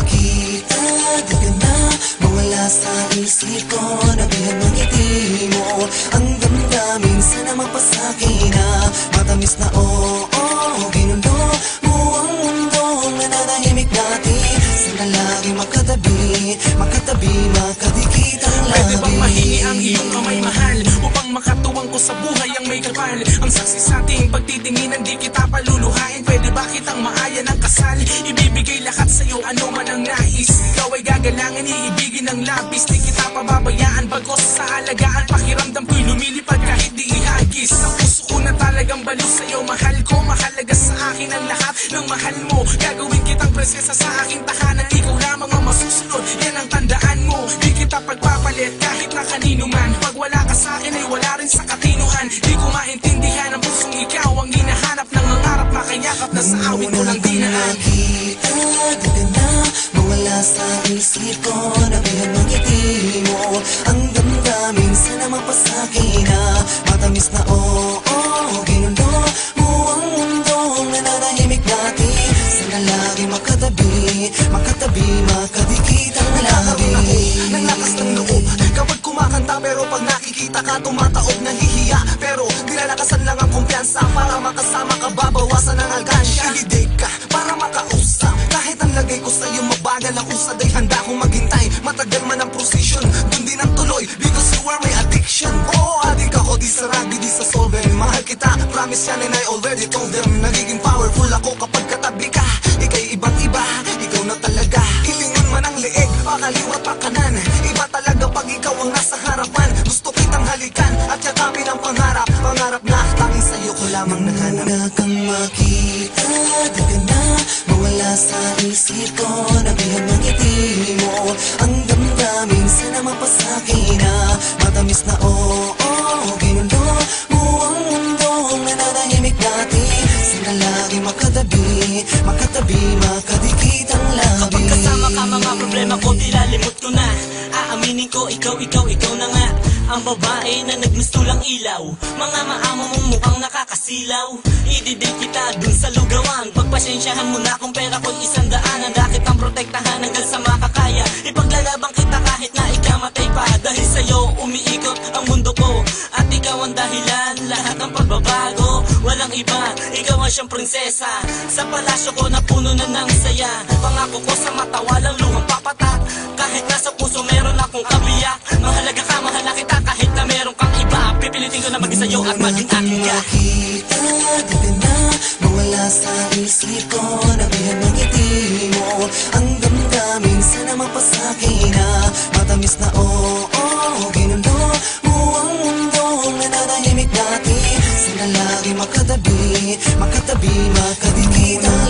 makita, di ka na mawala sa isip ko. Nabihan ng ngiti mo, ang damdamin sana mapasakin na. Matamis na oo, ginulo mo ang mundong nananahimik natin. Sana lagi makatabi, makadikit ang labi. Pwede bang mahingi ang iyong kamay, mahal, upang makatuwang ko sa buhay ang may kapal? Ang saksi sa ating pagtitinginan, di kita paluluhain. Pwede ba kitang maaya ng kasal? Ibibigay lahat sa'yo, ano man ang nais. Ikaw ay gagalangin, iibigin ng labis. Di kita pababayaan, bagos sa alagaan. Pakiramdam ko'y lumilipad kahit di ihagis. Ang puso ko na talagang baliw sa'yo, mahal ko. Mahalaga sa akin ang lahat ng mahal mo. Gagawin kitang prinsesa sa aking tahanan. Ikaw lamang ang masusunod, yan ang tandaan mo. Di kita pagpapalit kahit na kanino man. Pag wala ka sa akin ay wala rin sa katinuhan. Di ko maintindihan ang pusong ikaw ang hinahanap ng mangarap, makayakap na sa awit ko lang dinaan. Makita, di ka na mawala sa isip ko. Nabihan ng ngiti mo, ang damdamin sana mapasakin na. Matamis na oo, ginulo mo ang mundong nananahimik natin. Sana lagi makatabi, makadikit ang labi. Nang lakas ng loob kapag kumakanta, pero pag nakikita ka tumataob, nahihiya. Pero nilalakasan lang ang kumpiyansa, para makasama ka babawasan ang alkansya. Hilidig ka para makausap, kahit ang lagay ko sa'yo mabagal ang usad, ay handa kong maghintay. Matagal man ang precision, dun din ang tuloy, because you are my addiction. Oo, adik ako, di sa rugby, di sa solvent. Mahal kita, promise yan and I already told them. Nagiging powerful ako kapag katabi ka. Ika'y ibang iba, ikaw na talaga. Hilingan man ang leeg, pakaliwa pa kanan. Iba talaga pag ikaw ang nasa harapan. Gusto kitang halikan at yakapin ang pangarap. Pangarap na tanging sa'yo ko lamang nahanap. Na kang makita, di ka na mawala sa isip ko. Nabihan ng ngiti mo, ang damdamin sana mapasakin na. Matamis na oo, ginulo mo ang mundong nananahimik natin. Sana lagi makatabi, makadikit ang labi. Kapag kasama ka, mga problema ko nilalimot ko na. Aaminin ko, ikaw na nga ang babae na nagmistulang ilaw. Mga maamo mong mukhang nakakasilaw. Ididate kita dun sa lugawan. Pagpasensyahan mo na kung pera ko'y 100. Handa kitang protektahan hanggang sa makakaya. Ipaglalabang kita kahit na ikamatay pa. Dahil sa'yo umiikot ang mundo ko, at ikaw ang dahilan lahat ng pagbabago. Walang iba, ikaw ang siyang prinsesa. Sa palasyo ko na puno na ng saya. Pangako ko sa mata walang luhang papatak. Kahit nasa puso meron akong kabiyak. Mahalaga ka, mahal na kita kahit na meron kang iba. Pipilitin ko na maging sa'yo at maging akin ka. Makita, di ka na mawala sa isip ko. Nabihan ng ngiti mo, ang damdamin sana mapasakin na. Matamis na oo, ginulo mo ang mundong nananahimik natin. Sana lagi makatabi, makadikit ang